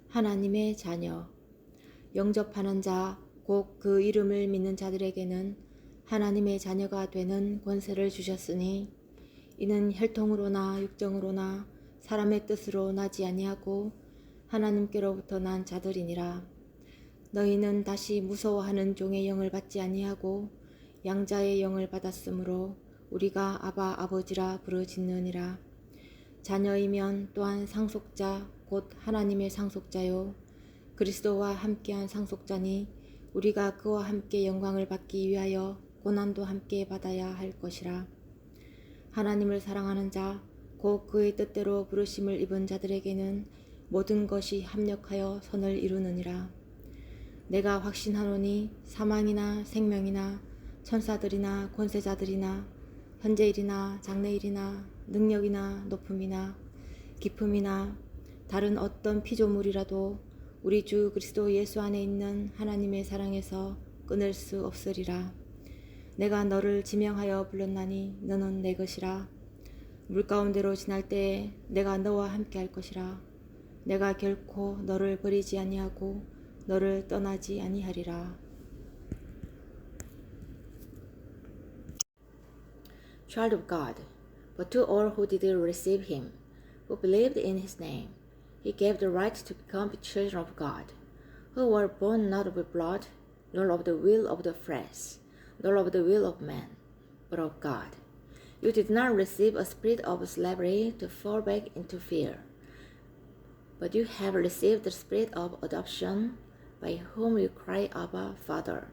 하나님의 자녀, 영접하는 자, 곧 그 이름을 믿는 자들에게는 하나님의 자녀가 되는 권세를 주셨으니 이는 혈통으로나 육정으로나 사람의 뜻으로 나지 아니하고 하나님께로부터 난 자들이니라. 너희는 다시 무서워하는 종의 영을 받지 아니하고 양자의 영을 받았으므로 우리가 아바 아버지라 부르짖느니라. 자녀이면 또한 상속자 곧 하나님의 상속자요 그리스도와 함께한 상속자니 우리가 그와 함께 영광을 받기 위하여 고난도 함께 받아야 할 것이라. 하나님을 사랑하는 자 곧 그의 뜻대로 부르심을 입은 자들에게는 모든 것이 합력하여 선을 이루느니라. 내가 확신하노니 사망이나 생명이나 천사들이나 권세자들이나 현재일이나 장래일이나 능력이나 높음이나 깊음이나 다른 어떤 피조물이라도 우리 주 그리스도 예수 안에 있는 하나님의 사랑에서 끊을 수 없으리라. 내가 너를 지명하여 불렀나니 너는 내 것이라. 물 가운데로 지날 때에 내가 너와 함께 할 것이라. 내가 결코 너를 버리지 아니하고 너를 떠나지 아니하리라. Child of God, but to all who did receive him, who believed in his name, he gave the right to become the children of God, who were born not of blood, nor of the will of the flesh, nor of the will of man, but of God. You did not receive a spirit of slavery to fall back into fear, but you have received the spirit of adoption, by whom you cry, Abba, Father.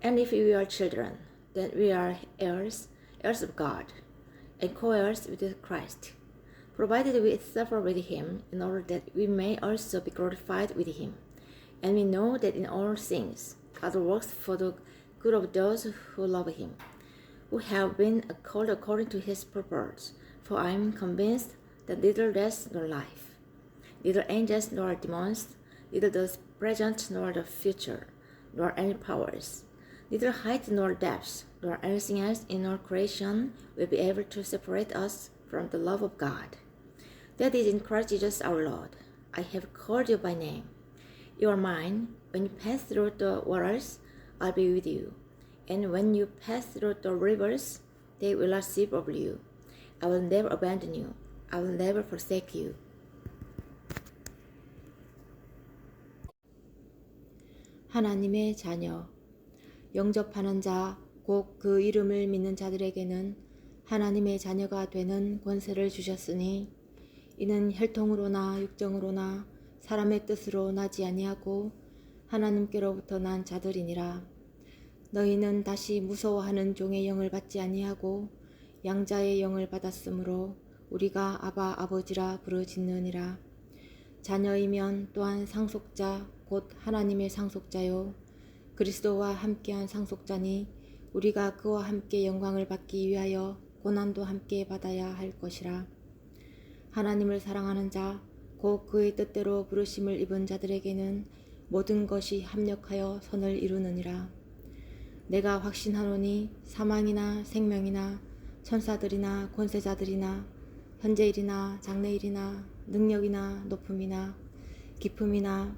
And if we are children, then we are heirs, heirs of God, and co-heirs with Christ, provided we suffer with him, in order that we may also be glorified with him. And we know that in all things God works for the good of those who love him, who have been called according to his purpose. For I am convinced that neither death nor life, neither angels nor demons, neither the present nor the future, nor any powers, neither height nor depth, nor anything else in all creation will be able to separate us from the love of God that is in Christ Jesus our Lord. I have called you by name. You are mine. When you pass through the waters, I'll be with you. And when you pass through the rivers, they will not sweep over you. I will never abandon you. I will never forsake you. 하나님의 자녀, 영접하는 자, 곧 그 이름을 믿는 자들에게는 하나님의 자녀가 되는 권세를 주셨으니 이는 혈통으로나 육정으로나 사람의 뜻으로 나지 아니하고 하나님께로부터 난 자들이니라. 너희는 다시 무서워하는 종의 영을 받지 아니하고 양자의 영을 받았으므로 우리가 아바 아버지라 부르짖느니라. 자녀이면 또한 상속자 곧 하나님의 상속자요 그리스도와 함께한 상속자니 우리가 그와 함께 영광을 받기 위하여 고난도 함께 받아야 할 것이라. 하나님을 사랑하는 자 곧 그의 뜻대로 부르심을 입은 자들에게는 모든 것이 합력하여 선을 이루느니라. 내가 확신하노니 사망이나 생명이나 천사들이나 권세자들이나 현재일이나 장래일이나 능력이나 높음이나 깊음이나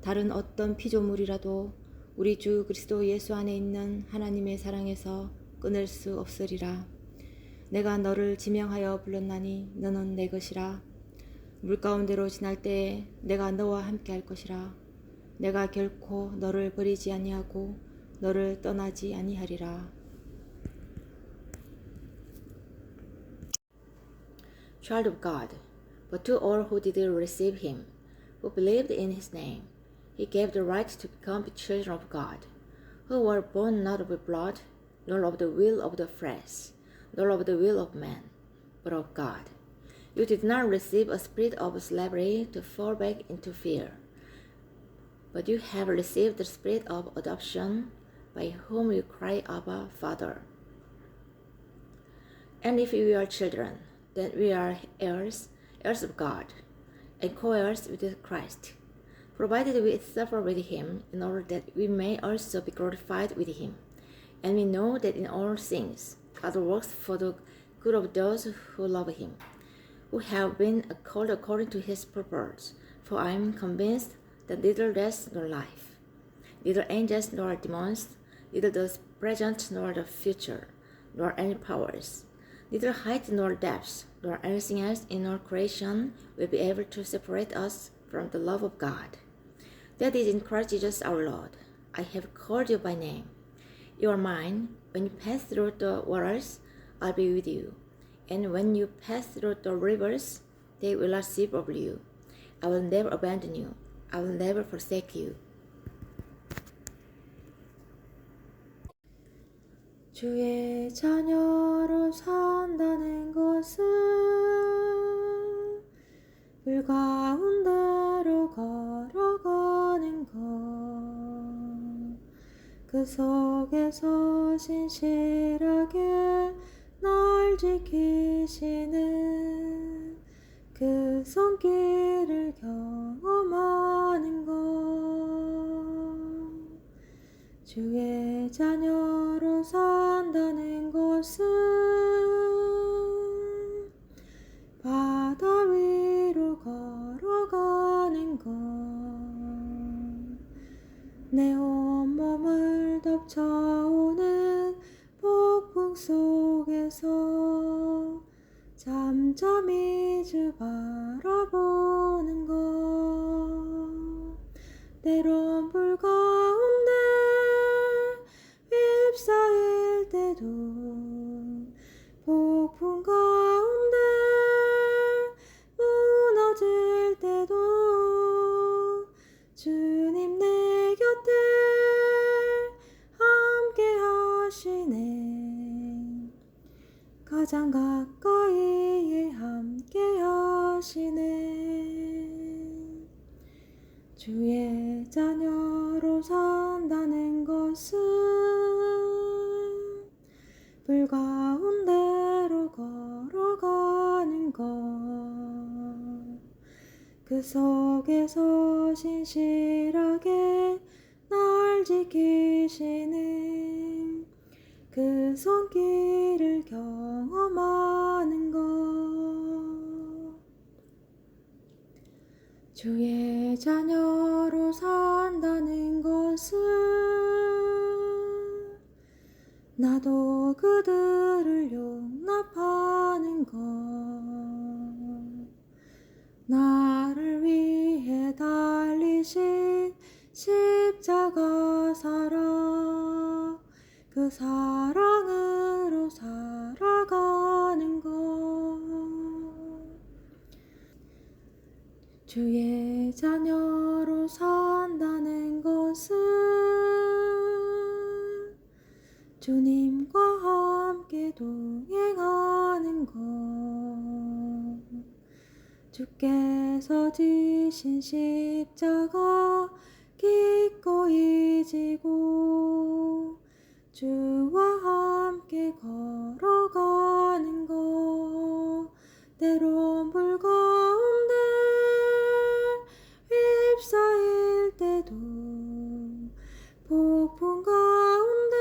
다른 어떤 피조물이라도 우리 주 그리스도 예수 안에 있는 하나님의 사랑에서 끊을 수 없으리라. 내가 너를 지명하여 불렀나니 너는 내 것이라. 물 가운데로 지날 때에 내가 너와 함께 할 것이라. 내가 결코 너를 버리지 아니하고 너를 떠나지 아니하리라. Child of God, but to all who did receive him, who believed in his name, he gave the right to become the children of God, who were born not of blood, nor of the will of the flesh, nor of the will of man, but of God. You did not receive a spirit of slavery to fall back into fear, but you have received the spirit of adoption, by whom you cry, Abba, Father. And if we are children, then we are heirs, heirs of God, and co-heirs with Christ, provided we suffer with him, in order that we may also be glorified with him. And we know that in all things God works for the good of those who love him, who have been called according to his purpose. For I am convinced that neither death nor life, neither angels nor demons, neither the present nor the future, nor any powers, neither height nor depth, nor anything else in all creation will be able to separate us from the love of God. That is in Christ Jesus our Lord. I have called you by name. You are mine. When you pass through the waters, I'll be with you. And when you pass through the rivers, they will not sweep over you. I will never abandon you. I will never forsake you. 주의 자녀로 산다는 것은 물 가운데로 걸어가는 것, 그 속에서 신실하게 날 지키시는 그 손길을 경험하는 것. 주의 자녀로 산다는 것은 바다 위로 걸어가는 것, 내 온몸을 덮쳐오는 폭풍 속에서 잠잠히 주 바라보는 것, 때론 불 가운데 휩싸일 때도, 폭풍 가운데 무너질 때도 주님 내 곁에 함께 하시네. 가장 가까이에 함께 하시네. 주의 자녀로 산다는 것은 불 가운데로 걸어가는 것, 그 속에서 신실하게 날 지키시는 그 손길을 경험하는 것. 주의 자녀로 산다는 것은 나도 그들을 용납하는 것, 나를 위해 달리신 십자가 사랑, 그 사랑으로 살아가는 것. 주의 자녀로 산다는 것은 주님과 함께 동행하는 것, 주께서 지신 십자가 기꺼이 지고 주와 함께 걸어가는 것, 때론 불 가운데 휩싸일 때도, 폭풍 가운데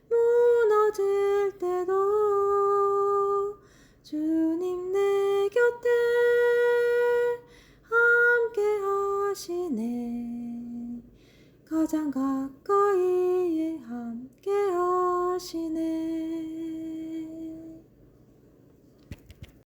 무너질 때도 주님 내 곁에 함께 하시네. 가장 가까이